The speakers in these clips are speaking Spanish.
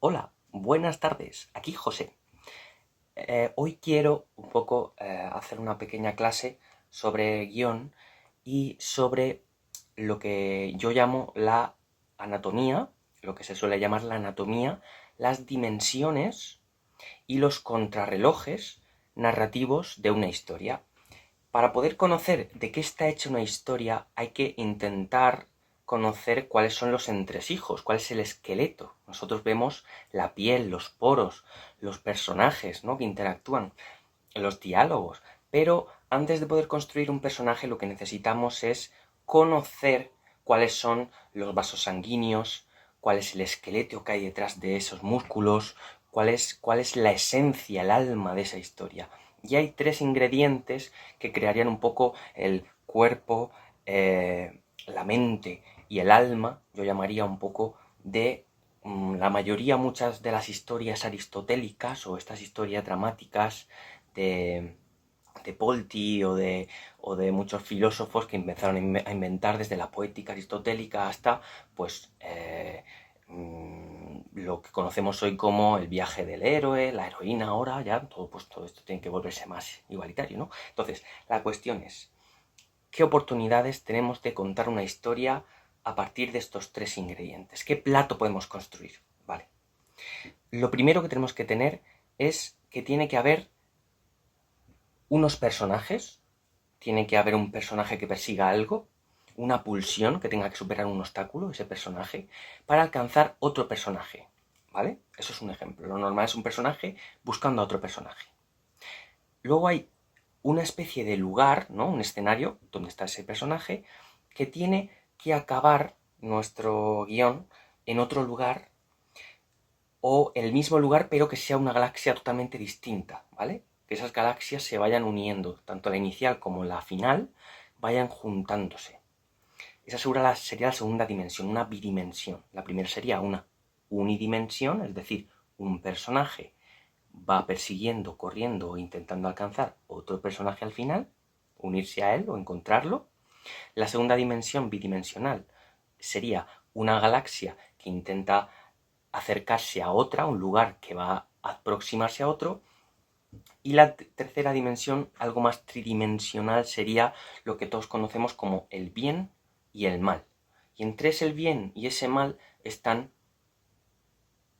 Hola, buenas tardes, aquí José. Hoy quiero un poco hacer una pequeña clase sobre guión y sobre lo que yo llamo la anatomía, lo que se suele llamar la anatomía, las dimensiones y los contrarrelojes narrativos de una historia. Para poder conocer de qué está hecha una historia hay que intentar conocer cuáles son los entresijos, cuál es el esqueleto. Nosotros vemos la piel, los poros, los personajes, ¿no?, que interactúan, los diálogos. Pero antes de poder construir un personaje lo que necesitamos es conocer cuáles son los vasos sanguíneos, cuál es el esqueleto que hay detrás de esos músculos, cuál es la esencia, el alma de esa historia. Y hay tres ingredientes que crearían un poco el cuerpo, la mente y el alma. Yo llamaría un poco de la mayoría, muchas de las historias aristotélicas o estas historias dramáticas de, de Polti o de muchos filósofos que empezaron a inventar desde la poética aristotélica hasta pues lo que conocemos hoy como el viaje del héroe, la heroína ahora, ya todo esto tiene que volverse más igualitario, ¿no? Entonces, la cuestión es, ¿qué oportunidades tenemos de contar una historia a partir de estos tres ingredientes? ¿Qué plato podemos construir? Vale. Lo primero que tenemos que tener es que tiene que haber unos personajes, tiene que haber un personaje que persiga algo, una pulsión que tenga que superar un obstáculo, ese personaje, para alcanzar otro personaje, ¿vale? Eso es un ejemplo. Lo normal es un personaje buscando a otro personaje. Luego hay una especie de lugar, ¿no?, un escenario donde está ese personaje, que tiene que acabar nuestro guión en otro lugar o el mismo lugar, pero que sea una galaxia totalmente distinta, ¿vale? Que esas galaxias se vayan uniendo, tanto la inicial como la final, vayan juntándose. Esa sería la segunda dimensión, una bidimensión. La primera sería una unidimensión, es decir, un personaje va persiguiendo, corriendo o intentando alcanzar otro personaje al final, unirse a él o encontrarlo. La segunda dimensión bidimensional sería una galaxia que intenta acercarse a otra, un lugar que va a aproximarse a otro. Y la tercera dimensión, algo más tridimensional, sería lo que todos conocemos como el bien y el mal. Y entre ese bien y ese mal estamos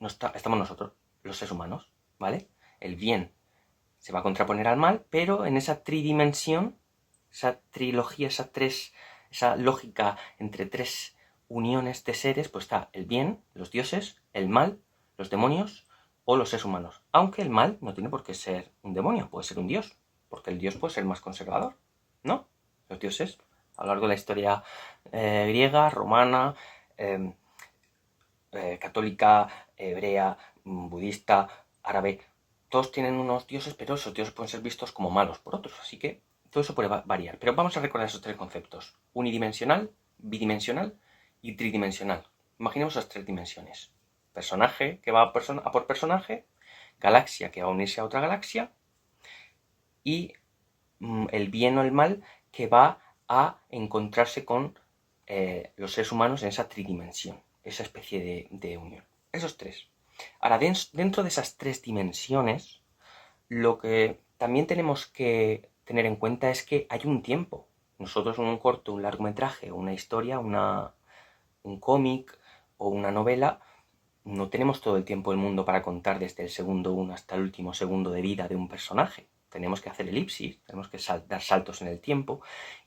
nosotros, los seres humanos, ¿vale? El bien se va a contraponer al mal, pero en esa tridimensión, esa trilogía, esa lógica entre tres uniones de seres, pues está el bien, los dioses, el mal, los demonios o los seres humanos. Aunque el mal no tiene por qué ser un demonio, puede ser un dios, porque el dios puede ser más conservador, ¿no? Los dioses, a lo largo de la historia griega, romana, eh, católica, hebrea, budista, árabe, todos tienen unos dioses, pero esos dioses pueden ser vistos como malos por otros, así que todo eso puede variar. Pero vamos a recordar esos tres conceptos: unidimensional, bidimensional y tridimensional. Imaginemos esas tres dimensiones: personaje que va a por personaje, galaxia que va a unirse a otra galaxia y el bien o el mal que va a encontrarse con los seres humanos en esa tridimensión, esa especie de unión. Esos tres. Ahora, dentro de esas tres dimensiones, lo que también tenemos que tener en cuenta es que hay un tiempo. Nosotros en un corto, un largometraje, una historia, un cómic o una novela, no tenemos todo el tiempo del mundo para contar desde el segundo 1 hasta el último segundo de vida de un personaje. Tenemos que hacer elipsis, tenemos que dar saltos en el tiempo,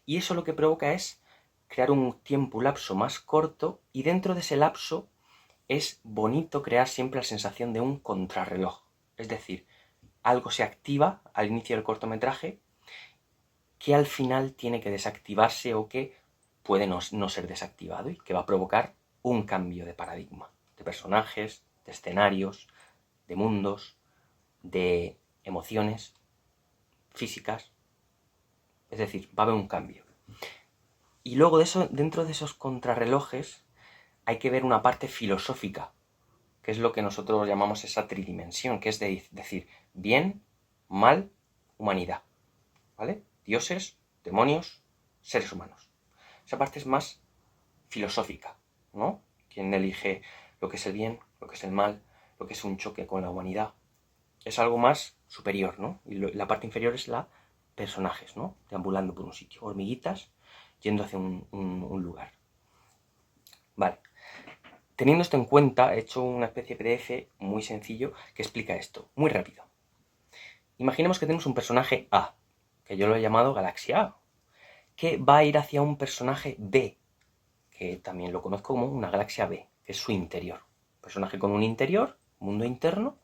y eso lo que provoca es crear un tiempo, un lapso más corto, y dentro de ese lapso es bonito crear siempre la sensación de un contrarreloj. Es decir, algo se activa al inicio del cortometraje que al final tiene que desactivarse o que puede no ser desactivado y que va a provocar un cambio de paradigma, de personajes, de escenarios, de mundos, de emociones físicas. Es decir, va a haber un cambio. Y luego de eso, dentro de esos contrarrelojes, hay que ver una parte filosófica, que es lo que nosotros llamamos esa tridimensión, que es decir, bien, mal, humanidad, ¿vale? Dioses, demonios, seres humanos. Esa parte es más filosófica, ¿no? ¿Quién elige lo que es el bien, lo que es el mal, lo que es un choque con la humanidad. Es algo más superior, ¿no? Y la parte inferior es la personajes, ¿no? Deambulando por un sitio. Hormiguitas yendo hacia un lugar. Vale. Teniendo esto en cuenta, he hecho una especie de PDF muy sencillo que explica esto, muy rápido. Imaginemos que tenemos un personaje A, que yo lo he llamado Galaxia A, que va a ir hacia un personaje B, que también lo conozco como una galaxia B, que es su interior. Personaje con un interior, mundo interno,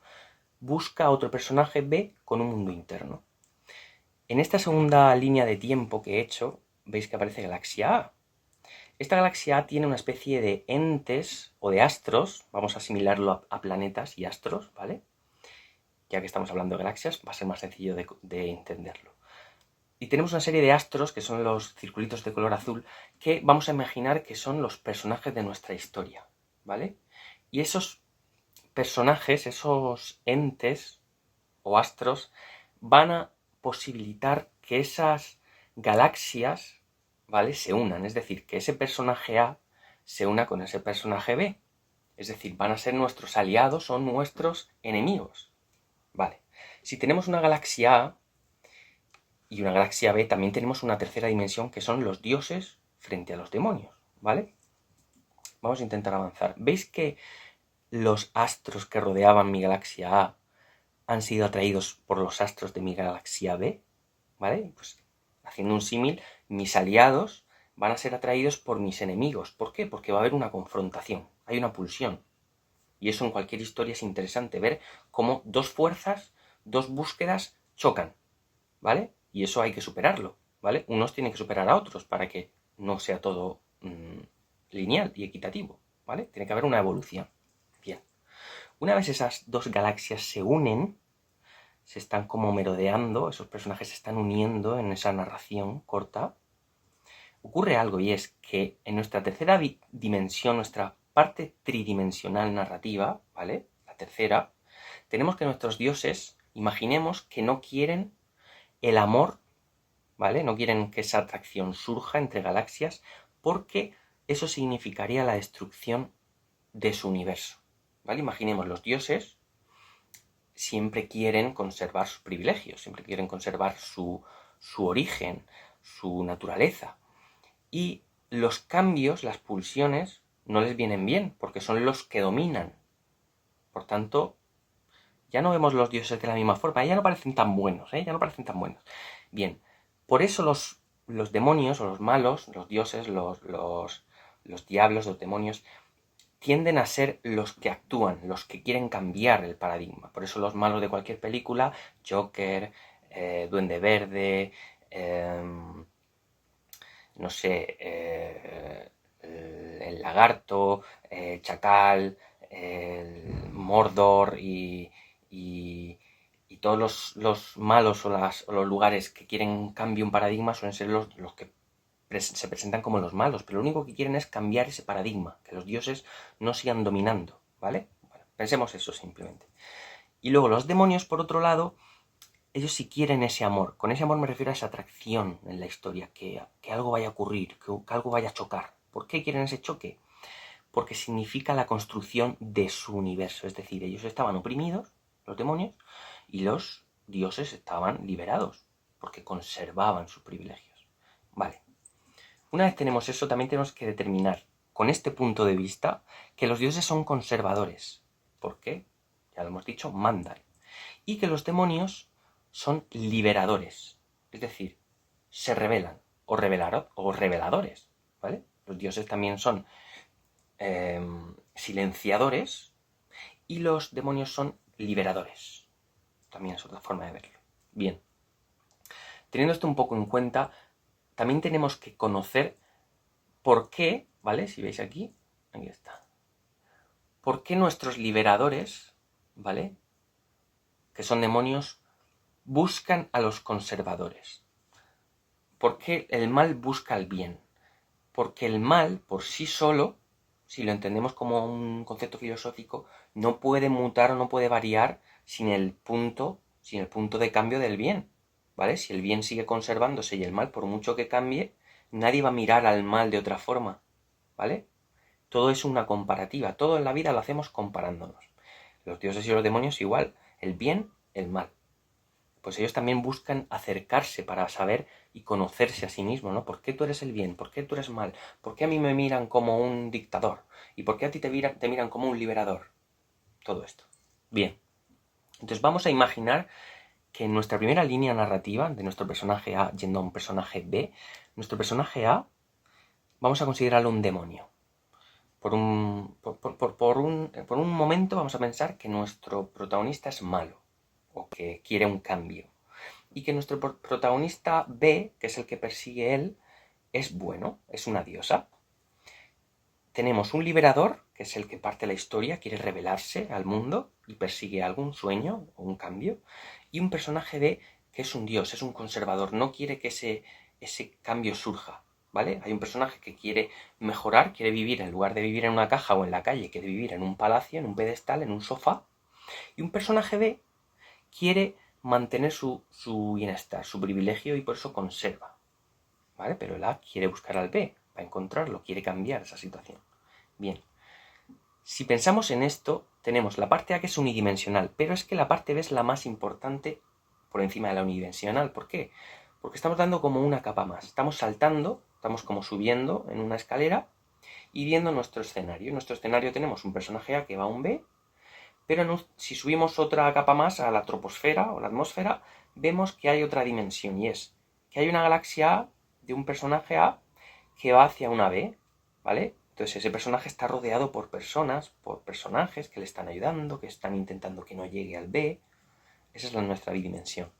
busca a otro personaje B con un mundo interno. En esta segunda línea de tiempo que he hecho, veis que aparece Galaxia A. Esta galaxia A tiene una especie de entes o de astros, vamos a asimilarlo a planetas y astros, ¿vale? Ya que estamos hablando de galaxias, va a ser más sencillo de entenderlo. Y tenemos una serie de astros, que son los circulitos de color azul, que vamos a imaginar que son los personajes de nuestra historia, ¿vale? Y esos personajes, esos entes o astros, van a posibilitar que esas galaxias, ¿vale?, se unan. Es decir, que ese personaje A se una con ese personaje B. Es decir, van a ser nuestros aliados o nuestros enemigos. Vale. Si tenemos una galaxia A y una galaxia B, también tenemos una tercera dimensión, que son los dioses frente a los demonios, ¿vale? Vamos a intentar avanzar. ¿Veis que los astros que rodeaban mi galaxia A han sido atraídos por los astros de mi galaxia B? ¿Vale? Pues haciendo un símil, mis aliados van a ser atraídos por mis enemigos. ¿Por qué? Porque va a haber una confrontación, hay una pulsión. Y eso en cualquier historia es interesante, ver cómo dos fuerzas, dos búsquedas chocan, ¿vale? Y eso hay que superarlo, ¿vale? Unos tienen que superar a otros para que no sea todo lineal y equitativo, ¿vale? Tiene que haber una evolución. Bien. Una vez esas dos galaxias se unen, se están como merodeando, esos personajes se están uniendo en esa narración corta, ocurre algo, y es que en nuestra tercera dimensión, nuestra parte tridimensional narrativa, ¿vale? La tercera, tenemos que nuestros dioses, imaginemos que no quieren el amor, ¿vale? No quieren que esa atracción surja entre galaxias, porque eso significaría la destrucción de su universo, ¿vale? Imaginemos, los dioses siempre quieren conservar sus privilegios, siempre quieren conservar su origen, su naturaleza. Y los cambios, las pulsiones, no les vienen bien, porque son los que dominan. Por tanto, ya no vemos los dioses de la misma forma, ya no parecen tan buenos, ya no parecen tan buenos. Bien, por eso los demonios, o los malos, los dioses, los diablos, los demonios, tienden a ser los que actúan, los que quieren cambiar el paradigma. Por eso los malos de cualquier película, Joker, Duende Verde, no sé, el lagarto, Chacal, Mordor y todos los malos o los lugares que quieren cambiar un paradigma suelen ser los que se presentan como los malos, pero lo único que quieren es cambiar ese paradigma, que los dioses no sigan dominando, ¿vale? Bueno, pensemos eso simplemente. Y luego los demonios, por otro lado, ellos sí quieren ese amor. Con ese amor me refiero a esa atracción en la historia, que algo vaya a ocurrir, que algo vaya a chocar. ¿Por qué quieren ese choque? Porque significa la construcción de su universo. Es decir, ellos estaban oprimidos, los demonios, y los dioses estaban liberados, porque conservaban sus privilegios. Vale. Una vez tenemos eso, también tenemos que determinar, con este punto de vista, que los dioses son conservadores. ¿Por qué? Ya lo hemos dicho, mandan. Y que los demonios son liberadores. Es decir, se rebelan, o reveladores, ¿vale? Los dioses también son silenciadores, y los demonios son liberadores. También es otra forma de verlo. Bien. Teniendo esto un poco en cuenta, también tenemos que conocer por qué, ¿vale? Si veis aquí está. ¿Por qué nuestros liberadores, ¿vale?, que son demonios, buscan a los conservadores? ¿Por qué el mal busca el bien? Porque el mal, por sí solo, si lo entendemos como un concepto filosófico, no puede mutar o no puede variar sin el punto de cambio del bien, ¿vale? Si el bien sigue conservándose y el mal, por mucho que cambie, nadie va a mirar al mal de otra forma, ¿vale? Todo es una comparativa, todo en la vida lo hacemos comparándonos. Los dioses y los demonios igual, el bien, el mal. Pues ellos también buscan acercarse para saber y conocerse a sí mismos, ¿no? ¿Por qué tú eres el bien? ¿Por qué tú eres mal? ¿Por qué a mí me miran como un dictador? ¿Y por qué a ti te miran como un liberador? Todo esto. Bien. Entonces vamos a imaginar que en nuestra primera línea narrativa, de nuestro personaje A yendo a un personaje B, nuestro personaje A vamos a considerarlo un demonio. Por un momento vamos a pensar que nuestro protagonista es malo o que quiere un cambio. Y que nuestro protagonista B, que es el que persigue él, es bueno, es una diosa. Tenemos un liberador, que es el que parte la historia, quiere revelarse al mundo y persigue algún sueño o un cambio. Y un personaje B, que es un dios, es un conservador, no quiere que ese cambio surja, ¿vale? Hay un personaje que quiere mejorar, quiere vivir, en lugar de vivir en una caja o en la calle, quiere vivir en un palacio, en un pedestal, en un sofá. Y un personaje B quiere mantener su bienestar, su privilegio, y por eso conserva, ¿vale? Pero el A quiere buscar al B, va a encontrarlo, quiere cambiar esa situación. Bien, si pensamos en esto, tenemos la parte A, que es unidimensional, pero es que la parte B es la más importante por encima de la unidimensional. ¿Por qué? Porque estamos dando como una capa más, estamos saltando, estamos como subiendo en una escalera y viendo nuestro escenario. En nuestro escenario tenemos un personaje A que va a un B, pero si subimos otra capa más a la troposfera o la atmósfera, vemos que hay otra dimensión, y es que hay una galaxia A de un personaje A que va hacia una B, ¿vale? Entonces ese personaje está rodeado por personas, por personajes que le están ayudando, que están intentando que no llegue al B. Esa es nuestra bidimensión.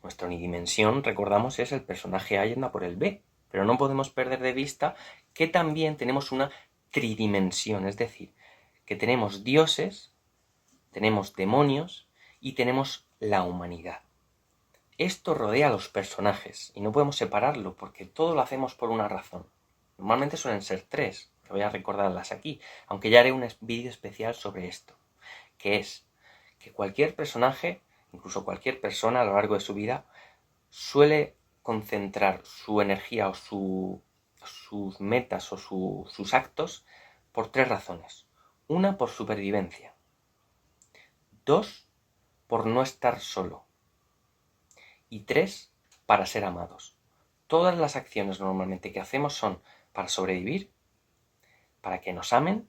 Nuestra unidimensión, recordamos, es el personaje A yendo por el B, pero no podemos perder de vista que también tenemos una tridimensión, es decir, que tenemos dioses, tenemos demonios y tenemos la humanidad. Esto rodea a los personajes y no podemos separarlo porque todo lo hacemos por una razón. Normalmente suelen ser tres, que voy a recordarlas aquí, aunque ya haré un vídeo especial sobre esto, que es que cualquier personaje, incluso cualquier persona a lo largo de su vida, suele concentrar su energía o sus metas o sus actos por tres razones. Una, por supervivencia. Dos, por no estar solo. Y tres, para ser amados. Todas las acciones normalmente que hacemos son para sobrevivir, para que nos amen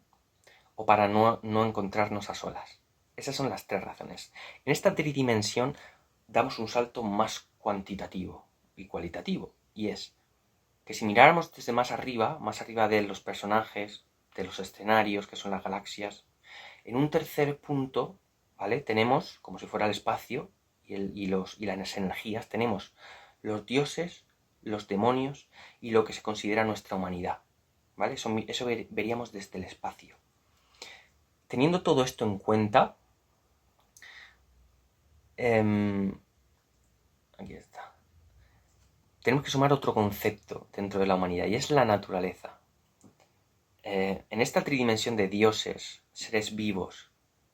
o para no encontrarnos a solas. Esas son las tres razones. En esta tridimensión damos un salto más cuantitativo y cualitativo, y es que si miráramos desde más arriba de los personajes, de los escenarios, que son las galaxias, en un tercer punto, ¿vale? Tenemos, como si fuera el espacio y las energías, tenemos los dioses, los demonios y lo que se considera nuestra humanidad, ¿vale? Eso veríamos desde el espacio. Teniendo todo esto en cuenta, aquí está. Tenemos que sumar otro concepto dentro de la humanidad, y es la naturaleza. En esta tridimensión de dioses, seres vivos,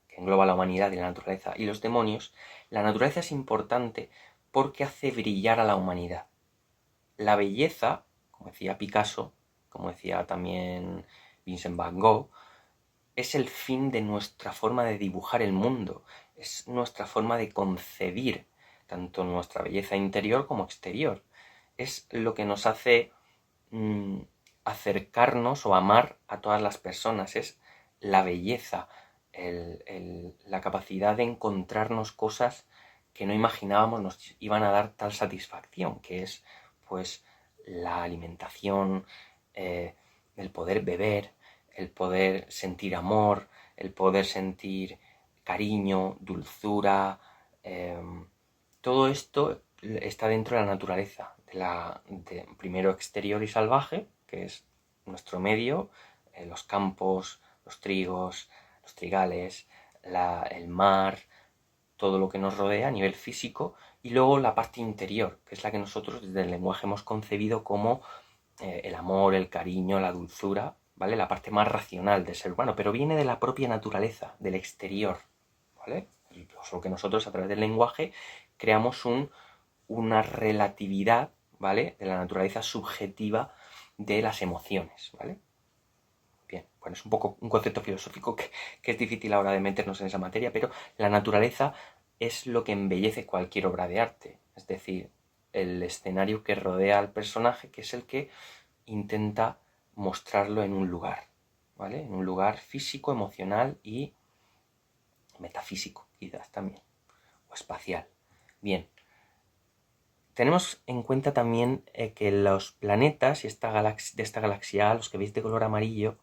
que engloba la humanidad y la naturaleza, y los demonios, la naturaleza es importante porque hace brillar a la humanidad. La belleza, como decía Picasso, como decía también Vincent Van Gogh, es el fin de nuestra forma de dibujar el mundo, es nuestra forma de concebir tanto nuestra belleza interior como exterior. Es lo que nos hace acercarnos o amar a todas las personas, es la belleza, la capacidad de encontrarnos cosas que no imaginábamos nos iban a dar tal satisfacción, que es pues la alimentación, el poder beber, el poder sentir amor, el poder sentir cariño, dulzura, todo esto está dentro de la naturaleza, primero exterior y salvaje, que es nuestro medio, los campos, los trigos, los trigales, el mar, todo lo que nos rodea a nivel físico, y luego la parte interior, que es la que nosotros desde el lenguaje hemos concebido como el amor, el cariño, la dulzura, ¿vale? La parte más racional del ser humano, pero viene de la propia naturaleza, del exterior, ¿vale? Solo que nosotros a través del lenguaje creamos una relatividad, ¿vale? De la naturaleza subjetiva de las emociones, ¿vale? Bien. bueno, es un poco un concepto filosófico que es difícil ahora de meternos en esa materia, pero la naturaleza es lo que embellece cualquier obra de arte. Es decir, el escenario que rodea al personaje, que es el que intenta mostrarlo en un lugar, ¿vale? En un lugar físico, emocional y metafísico, quizás también, o espacial. Bien, tenemos en cuenta también que los planetas y de esta galaxia A, los que veis de color amarillo,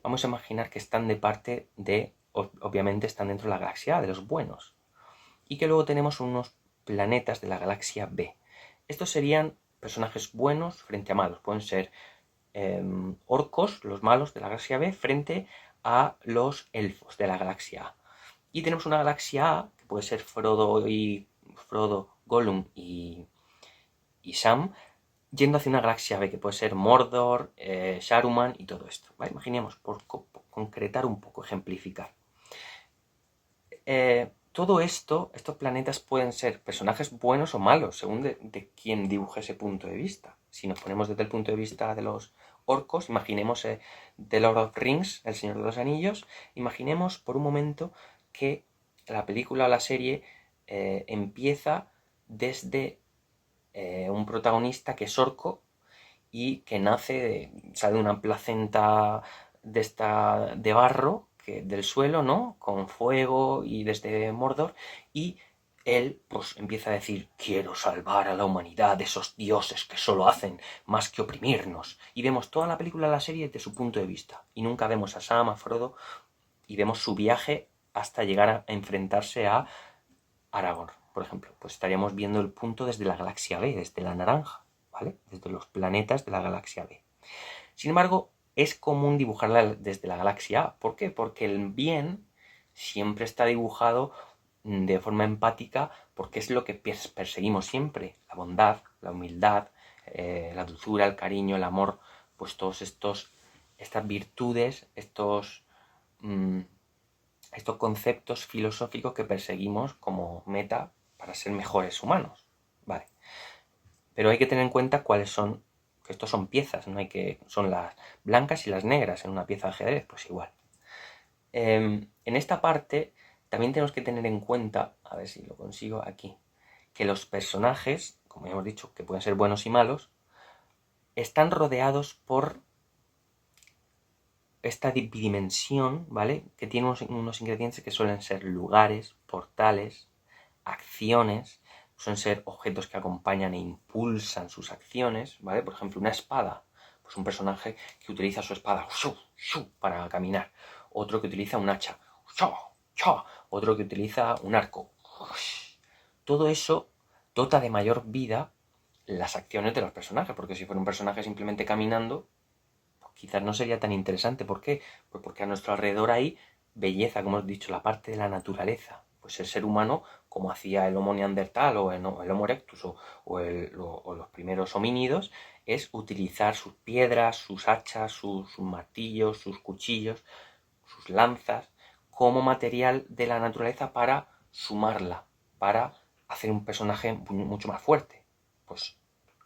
vamos a imaginar que están de parte de, obviamente están dentro de la galaxia A, de los buenos. Y que luego tenemos unos planetas de la galaxia B. Estos serían personajes buenos frente a malos. Pueden ser orcos, los malos de la galaxia B, frente a los elfos de la galaxia A. Y tenemos una galaxia A, que puede ser Frodo, Gollum y Sam, yendo hacia una galaxia B, que puede ser Mordor, Saruman y todo esto. ¿Vale? Imaginemos, por concretar un poco, ejemplificar. Todo esto, estos planetas pueden ser personajes buenos o malos, según de quién dibuje ese punto de vista. Si nos ponemos desde el punto de vista de los orcos, imaginemos The Lord of the Rings, El Señor de los Anillos, imaginemos por un momento que la película o la serie empieza desde un protagonista que es orco y que sale de una placenta de barro, del suelo, ¿no? Con fuego y desde Mordor, y él pues empieza a decir: quiero salvar a la humanidad de esos dioses que solo hacen más que oprimirnos. Y vemos toda la película, la serie, desde su punto de vista. Y nunca vemos a Sam, a Frodo, y vemos su viaje hasta llegar a enfrentarse a Aragorn, por ejemplo. Pues estaríamos viendo el punto desde la galaxia B, desde la naranja, ¿vale? Desde los planetas de la galaxia B. Sin embargo, es común dibujarla desde la galaxia A. ¿Por qué? Porque el bien siempre está dibujado de forma empática, porque es lo que perseguimos siempre: la bondad, la humildad, la dulzura, el cariño, el amor, pues todos estas virtudes, estos conceptos filosóficos que perseguimos como meta para ser mejores humanos. Vale. Pero hay que tener en cuenta cuáles son, que estos son piezas, no hay que, son las blancas y las negras en una pieza de ajedrez, pues igual. En esta parte también tenemos que tener en cuenta, a ver si lo consigo aquí, que los personajes, como ya hemos dicho, que pueden ser buenos y malos, están rodeados por esta bidimensión, ¿vale? Que tiene unos ingredientes que suelen ser lugares, portales, acciones, suelen ser objetos que acompañan e impulsan sus acciones, ¿vale? Por ejemplo, una espada, pues un personaje que utiliza su espada para caminar, otro que utiliza un hacha, otro que utiliza un arco. Todo eso dota de mayor vida las acciones de los personajes, porque si fuera un personaje simplemente caminando, pues quizás no sería tan interesante. ¿Por qué? Pues porque a nuestro alrededor hay belleza, como hemos dicho, la parte de la naturaleza. Pues el ser humano, como hacía el Homo neandertal o el Homo erectus o los primeros homínidos, es utilizar sus piedras, sus hachas, sus martillos, sus cuchillos, sus lanzas, como material de la naturaleza para sumarla, para hacer un personaje mucho más fuerte. Pues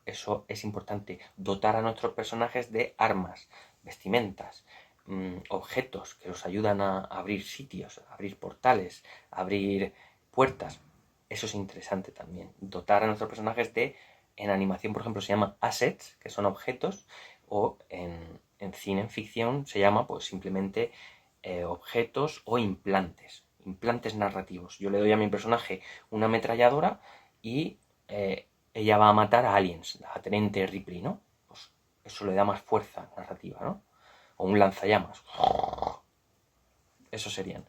eso es importante, dotar a nuestros personajes de armas, vestimentas, objetos que los ayudan a abrir sitios, a abrir portales, a abrir puertas. Eso es interesante también, dotar a nuestros personajes en animación, por ejemplo, se llama assets, que son objetos, o en cine, en ficción, se llama pues simplemente objetos o implantes narrativos. Yo le doy a mi personaje una ametralladora y ella va a matar a aliens, a Teniente Ripley, ¿no? Pues eso le da más fuerza narrativa, ¿no? O un lanzallamas. Eso serían.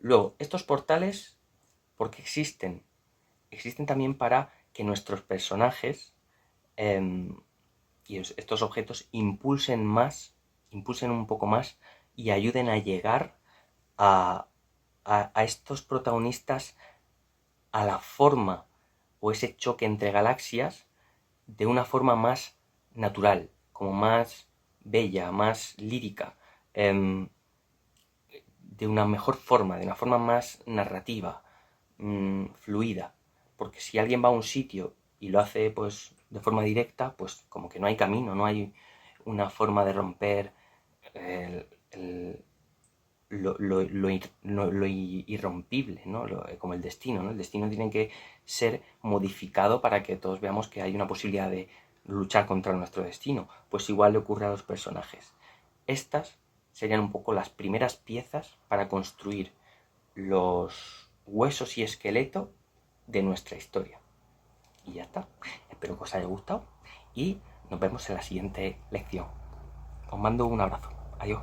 Luego, estos portales, ¿por qué existen? Existen también para que nuestros personajes y estos objetos impulsen un poco más y ayuden a llegar a estos protagonistas a la forma o ese choque entre galaxias de una forma más natural, como más bella, más lírica, de una mejor forma, de una forma más narrativa, fluida. Porque si alguien va a un sitio y lo hace pues de forma directa, pues como que no hay camino, no hay una forma de romper lo irrompible, ¿no? Como el destino, ¿no? El destino tiene que ser modificado para que todos veamos que hay una posibilidad de luchar contra nuestro destino. Pues igual le ocurre a los personajes. Estas serían un poco las primeras piezas para construir los huesos y esqueleto de nuestra historia. Y ya está. Espero que os haya gustado y nos vemos en la siguiente lección. Os mando un abrazo. Adiós.